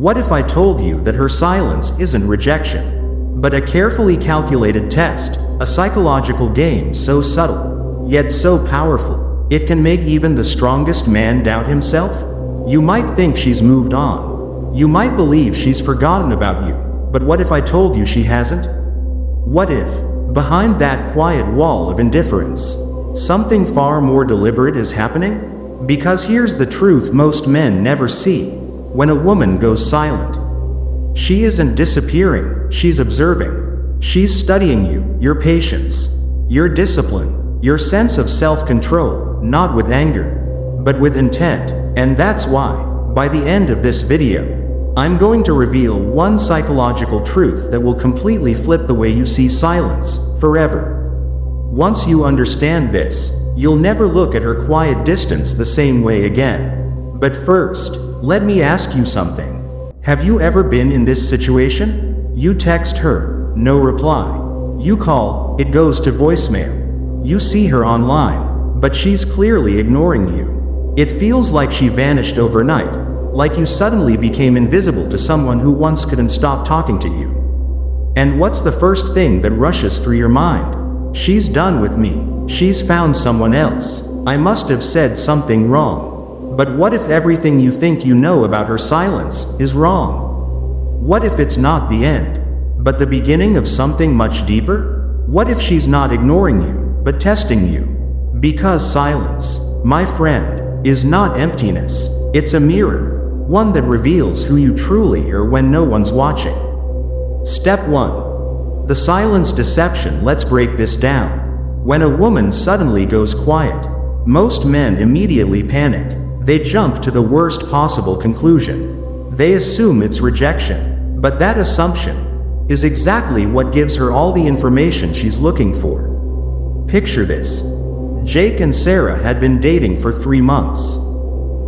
What if I told you that her silence isn't rejection, but a carefully calculated test, a psychological game so subtle, yet so powerful, it can make even the strongest man doubt himself? You might think she's moved on. You might believe she's forgotten about you, but what if I told you she hasn't? What if, behind that quiet wall of indifference, something far more deliberate is happening? Because here's the truth most men never see. When a woman goes silent, she isn't disappearing, she's observing. She's studying you, your patience, your discipline, your sense of self-control, not with anger, but with intent. And that's why, by the end of this video, I'm going to reveal one psychological truth that will completely flip the way you see silence, forever. Once you understand this, you'll never look at her quiet distance the same way again. But first, let me ask you something. Have you ever been in this situation? You text her, no reply. You call, it goes to voicemail. You see her online, but she's clearly ignoring you. It feels like she vanished overnight, like you suddenly became invisible to someone who once couldn't stop talking to you. And what's the first thing that rushes through your mind? She's done with me. She's found someone else. I must have said something wrong. But what if everything you think you know about her silence is wrong? What if it's not the end, but the beginning of something much deeper? What if she's not ignoring you, but testing you? Because silence, my friend, is not emptiness. It's a mirror, one that reveals who you truly are when no one's watching. Step 1. The silence deception. Let's break this down. When a woman suddenly goes quiet, most men immediately panic. They jump to the worst possible conclusion. They assume it's rejection, but that assumption is exactly what gives her all the information she's looking for. Picture this. Jake and Sarah had been dating for 3 months.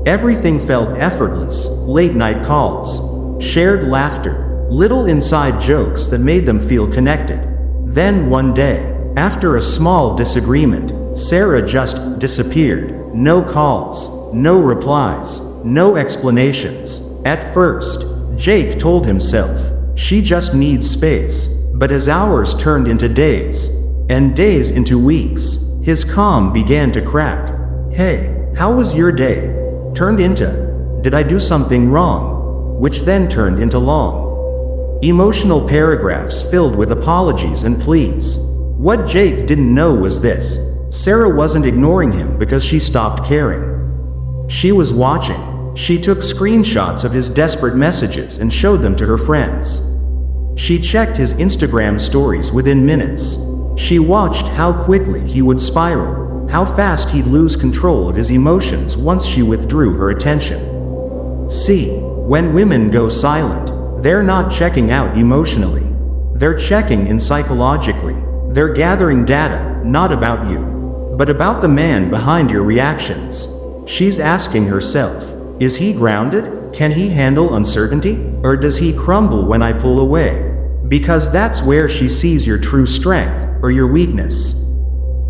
Everything felt effortless, late-night calls, shared laughter, little inside jokes that made them feel connected. Then one day, after a small disagreement, Sarah just disappeared. No calls. No replies, no explanations. At first, Jake told himself, she just needs space. But as hours turned into days, and days into weeks, his calm began to crack. Hey, how was your day? Turned into, did I do something wrong? Which then turned into long, emotional paragraphs filled with apologies and pleas. What Jake didn't know was this. Sarah wasn't ignoring him because she stopped caring. She was watching. She took screenshots of his desperate messages and showed them to her friends. She checked his Instagram stories within minutes. She watched how quickly he would spiral, how fast he'd lose control of his emotions once she withdrew her attention. See, when women go silent, they're not checking out emotionally. They're checking in psychologically. They're gathering data, not about you, but about the man behind your reactions. She's asking herself, is he grounded? Can he handle uncertainty? Or does he crumble when I pull away? Because that's where she sees your true strength, or your weakness.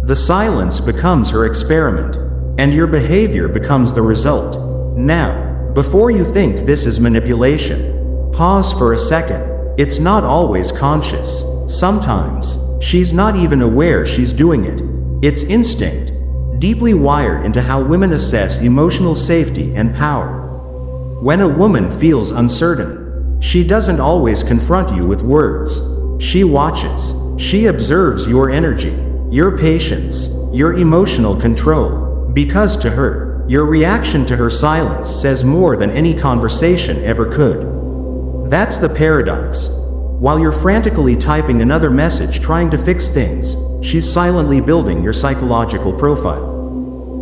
The silence becomes her experiment, and your behavior becomes the result. Now, before you think this is manipulation, pause for a second. It's not always conscious. Sometimes, she's not even aware she's doing it. It's instinct. Deeply wired into how women assess emotional safety and power. When a woman feels uncertain, she doesn't always confront you with words. She watches. She observes your energy, your patience, your emotional control. Because to her, your reaction to her silence says more than any conversation ever could. That's the paradox. While you're frantically typing another message trying to fix things, she's silently building your psychological profile.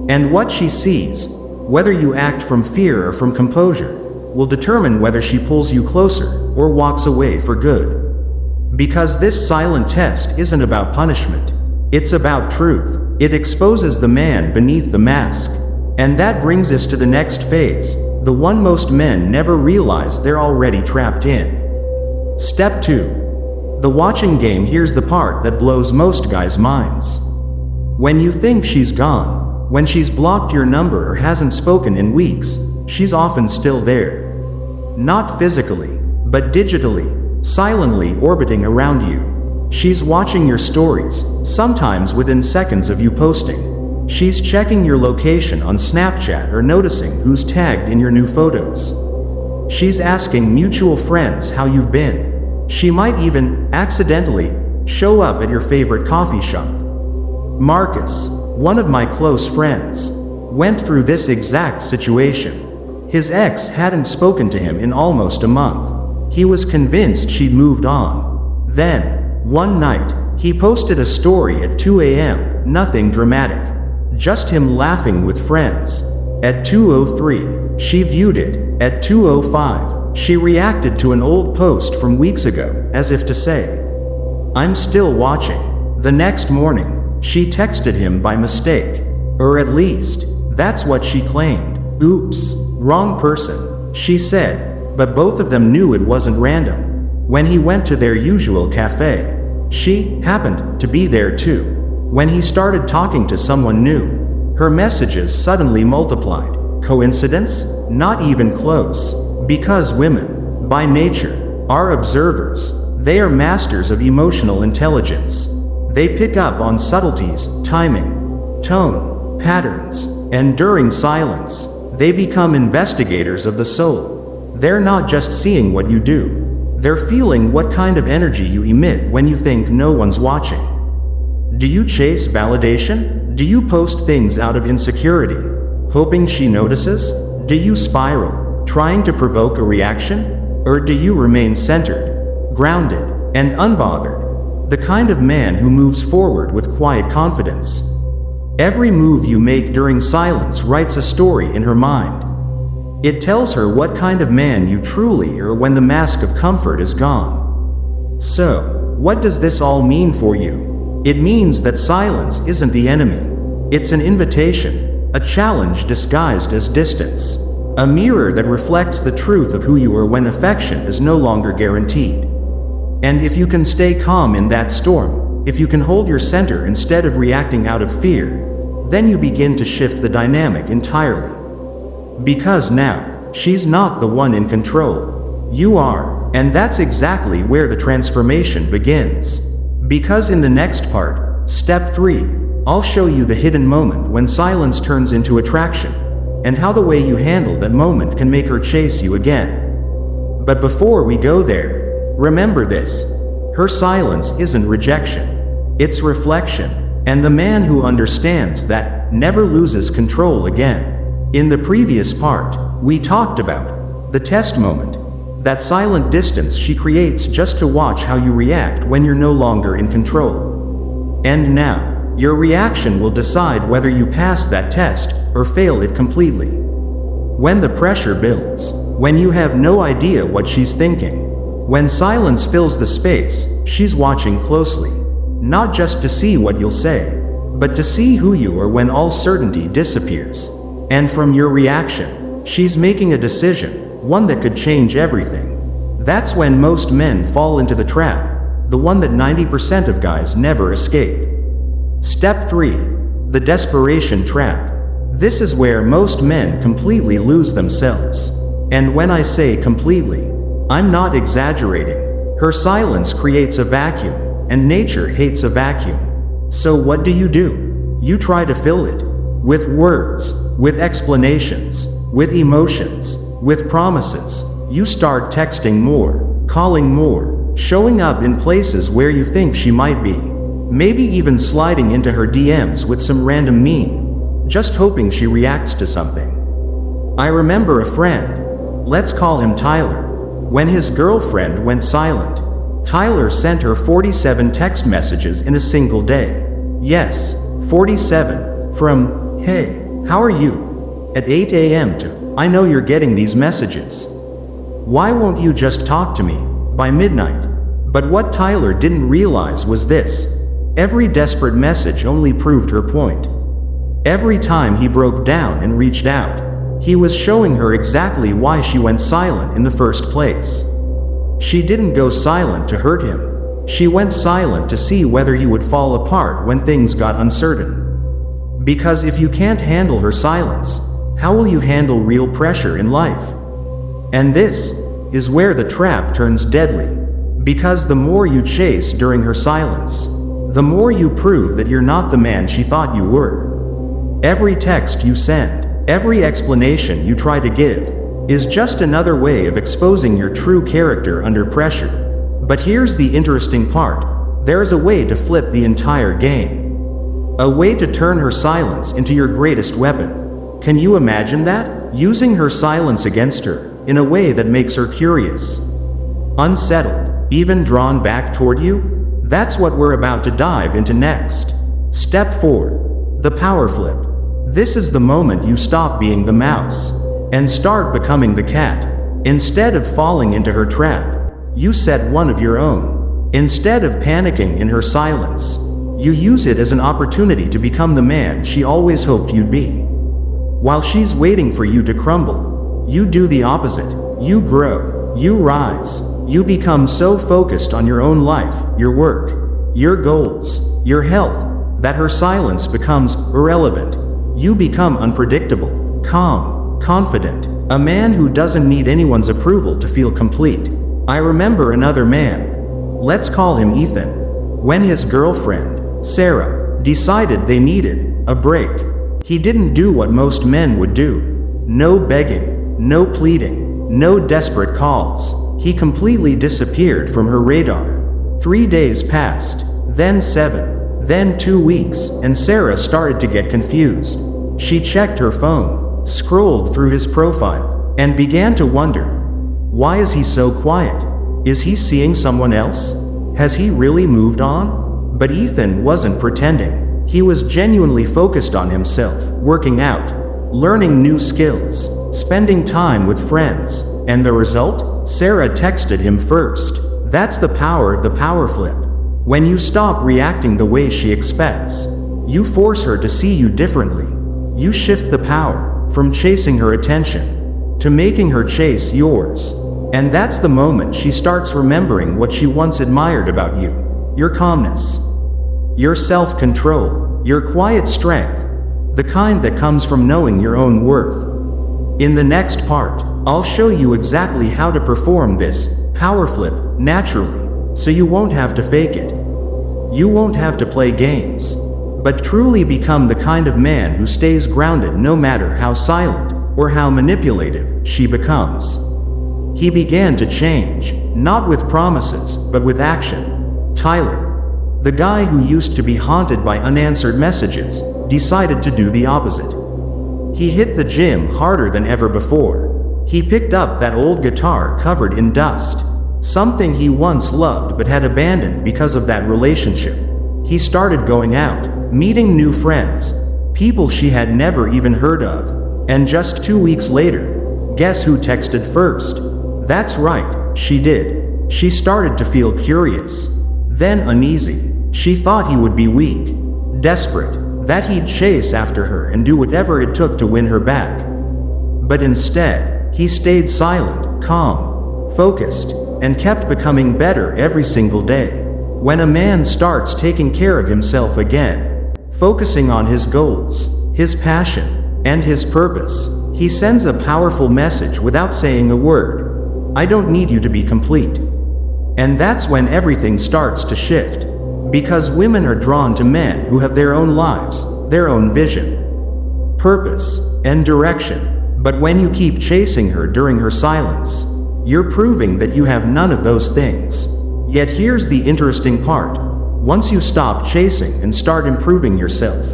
And what she sees, whether you act from fear or from composure, will determine whether she pulls you closer or walks away for good. Because this silent test isn't about punishment, it's about truth. It exposes the man beneath the mask. And that brings us to the next phase, the one most men never realize they're already trapped in. Step 2. The watching game. Here's the part that blows most guys' minds. When you think she's gone, when she's blocked your number or hasn't spoken in weeks, she's often still there. Not physically, but digitally, silently orbiting around you. She's watching your stories, sometimes within seconds of you posting. She's checking your location on Snapchat or noticing who's tagged in your new photos. She's asking mutual friends how you've been. She might even, accidentally, show up at your favorite coffee shop. Marcus, one of my close friends, went through this exact situation. His ex hadn't spoken to him in almost a month. He was convinced she'd moved on. Then, one night, he posted a story at 2 a.m., nothing dramatic. Just him laughing with friends. At 2:03, she viewed it. At 2:05, she reacted to an old post from weeks ago, as if to say, "I'm still watching." The next morning, she texted him by mistake. Or at least, that's what she claimed. "Oops, wrong person," she said, but both of them knew it wasn't random. When he went to their usual cafe, she happened to be there too. When he started talking to someone new, her messages suddenly multiplied. Coincidence? Not even close. Because women, by nature, are observers. They are masters of emotional intelligence. They pick up on subtleties, timing, tone, patterns, and during silence, they become investigators of the soul. They're not just seeing what you do. They're feeling what kind of energy you emit when you think no one's watching. Do you chase validation? Do you post things out of insecurity, hoping she notices? Do you spiral, trying to provoke a reaction? Or do you remain centered, grounded, and unbothered? The kind of man who moves forward with quiet confidence. Every move you make during silence writes a story in her mind. It tells her what kind of man you truly are when the mask of comfort is gone. So, what does this all mean for you? It means that silence isn't the enemy. It's an invitation, a challenge disguised as distance, a mirror that reflects the truth of who you are when affection is no longer guaranteed. And if you can stay calm in that storm, if you can hold your center instead of reacting out of fear, then you begin to shift the dynamic entirely. Because now, she's not the one in control. You are, and that's exactly where the transformation begins. Because in the next part, step 3, I'll show you the hidden moment when silence turns into attraction, and how the way you handle that moment can make her chase you again. But before we go there, remember this. Her silence isn't rejection. It's reflection, and the man who understands that never loses control again. In the previous part, we talked about the test moment, that silent distance she creates just to watch how you react when you're no longer in control. And now, your reaction will decide whether you pass that test or fail it completely. When the pressure builds, when you have no idea what she's thinking, when silence fills the space, she's watching closely, not just to see what you'll say, but to see who you are when all certainty disappears. And from your reaction, she's making a decision, one that could change everything. That's when most men fall into the trap, the one that 90% of guys never escape. Step 3. The desperation trap. This is where most men completely lose themselves. And when I say completely, I'm not exaggerating. Her silence creates a vacuum, and nature hates a vacuum. So what do? You try to fill it. With words, with explanations, with emotions, with promises. You start texting more, calling more, showing up in places where you think she might be. Maybe even sliding into her DMs with some random meme, just hoping she reacts to something. I remember a friend, let's call him Tyler. When his girlfriend went silent, Tyler sent her 47 text messages in a single day. Yes, 47. From, "Hey, how are you?" at 8 a.m. to, "I know you're getting these messages. Why won't you just talk to me?" by midnight. But what Tyler didn't realize was this. Every desperate message only proved her point. Every time he broke down and reached out, he was showing her exactly why she went silent in the first place. She didn't go silent to hurt him. She went silent to see whether he would fall apart when things got uncertain. Because if you can't handle her silence, how will you handle real pressure in life? And this is where the trap turns deadly. Because the more you chase during her silence, the more you prove that you're not the man she thought you were. Every text you send, every explanation you try to give, is just another way of exposing your true character under pressure. But here's the interesting part. There's a way to flip the entire game. A way to turn her silence into your greatest weapon. Can you imagine that? Using her silence against her, in a way that makes her curious, unsettled, even drawn back toward you? That's what we're about to dive into next. Step 4. The power flip. This is the moment you stop being the mouse and start becoming the cat. Instead of falling into her trap, you set one of your own. Instead of panicking in her silence, you use it as an opportunity to become the man she always hoped you'd be. While she's waiting for you to crumble, you do the opposite. You grow, you rise, you become so focused on your own life, your work, your goals, your health, that her silence becomes irrelevant. You become unpredictable, calm, confident, a man who doesn't need anyone's approval to feel complete. I remember another man, let's call him Ethan, when his girlfriend, Sarah, decided they needed a break. He didn't do what most men would do. No begging, no pleading, no desperate calls. He completely disappeared from her radar. 3 days passed, then 7, then 2 weeks, and Sarah started to get confused. She checked her phone, scrolled through his profile, and began to wonder, why is he so quiet? Is he seeing someone else? Has he really moved on? But Ethan wasn't pretending. He was genuinely focused on himself, working out, learning new skills, spending time with friends. And the result? Sarah texted him first. That's the power of the power flip. When you stop reacting the way she expects, you force her to see you differently. You shift the power from chasing her attention to making her chase yours. And that's the moment she starts remembering what she once admired about you. Your calmness, your self-control, your quiet strength, the kind that comes from knowing your own worth. In the next part, I'll show you exactly how to perform this power flip naturally, so you won't have to fake it. You won't have to play games, but truly become the kind of man who stays grounded no matter how silent or how manipulative she becomes. He began to change, not with promises, but with action. Tyler, the guy who used to be haunted by unanswered messages, decided to do the opposite. He hit the gym harder than ever before. He picked up that old guitar covered in dust, something he once loved but had abandoned because of that relationship. He started going out, meeting new friends, people she had never even heard of. And just 2 weeks later, guess who texted first? That's right, she did. She started to feel curious, then uneasy. She thought he would be weak, desperate, that he'd chase after her and do whatever it took to win her back. But instead, he stayed silent, calm, focused, and kept becoming better every single day. When a man starts taking care of himself again, focusing on his goals, his passion, and his purpose, he sends a powerful message without saying a word. I don't need you to be complete. And that's when everything starts to shift. Because women are drawn to men who have their own lives, their own vision, purpose, and direction. But when you keep chasing her during her silence, you're proving that you have none of those things. Yet here's the interesting part. Once you stop chasing and start improving yourself,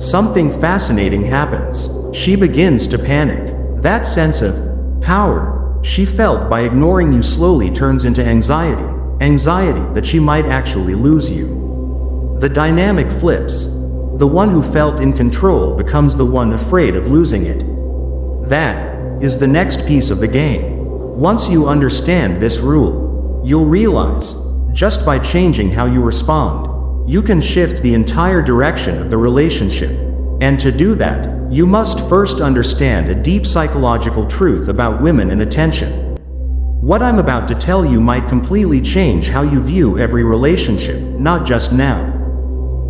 something fascinating happens. She begins to panic. That sense of power she felt by ignoring you slowly turns into anxiety. Anxiety that she might actually lose you. The dynamic flips. The one who felt in control becomes the one afraid of losing it. That is the next piece of the game. Once you understand this rule, you'll realize, just by changing how you respond, you can shift the entire direction of the relationship. And to do that, you must first understand a deep psychological truth about women and attention. What I'm about to tell you might completely change how you view every relationship, not just now,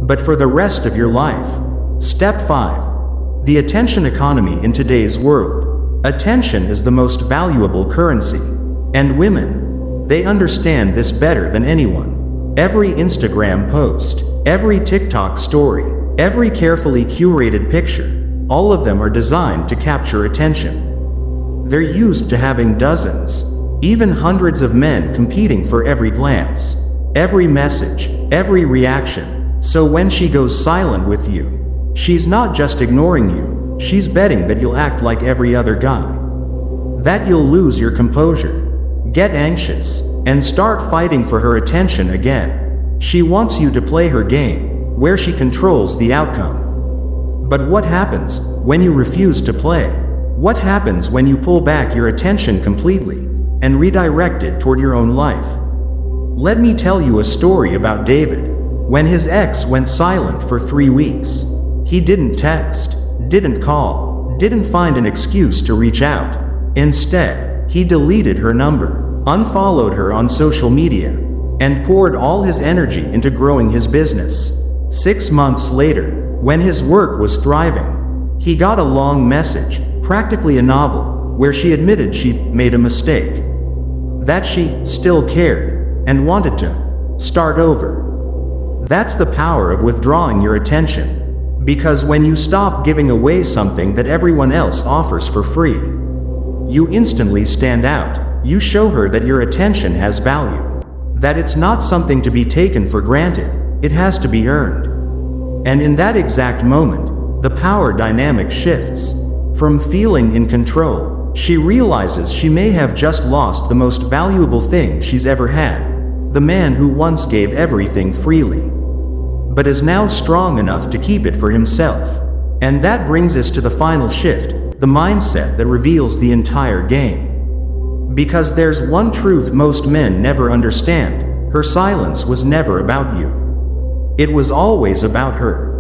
but for the rest of your life. Step 5. The attention economy in today's world. Attention is the most valuable currency. And women, they understand this better than anyone. Every Instagram post, every TikTok story, every carefully curated picture, all of them are designed to capture attention. They're used to having dozens, even hundreds of men competing for every glance, every message, every reaction. So when she goes silent with you, she's not just ignoring you, she's betting that you'll act like every other guy. That you'll lose your composure, get anxious, and start fighting for her attention again. She wants you to play her game, where she controls the outcome. But what happens when you refuse to play? What happens when you pull back your attention completely and redirect it toward your own life? Let me tell you a story about David. When his ex went silent for 3 weeks, he didn't text, didn't call, didn't find an excuse to reach out. Instead, he deleted her number, unfollowed her on social media, and poured all his energy into growing his business. 6 months later, when his work was thriving, he got a long message, practically a novel, where she admitted she made a mistake, that she still cared, and wanted to start over. That's the power of withdrawing your attention. Because when you stop giving away something that everyone else offers for free, you instantly stand out. You show her that your attention has value, that it's not something to be taken for granted, it has to be earned. And in that exact moment, the power dynamic shifts. From feeling in control, she realizes she may have just lost the most valuable thing she's ever had, the man who once gave everything freely, but is now strong enough to keep it for himself. And that brings us to the final shift, the mindset that reveals the entire game. Because there's one truth most men never understand: her silence was never about you. It was always about her.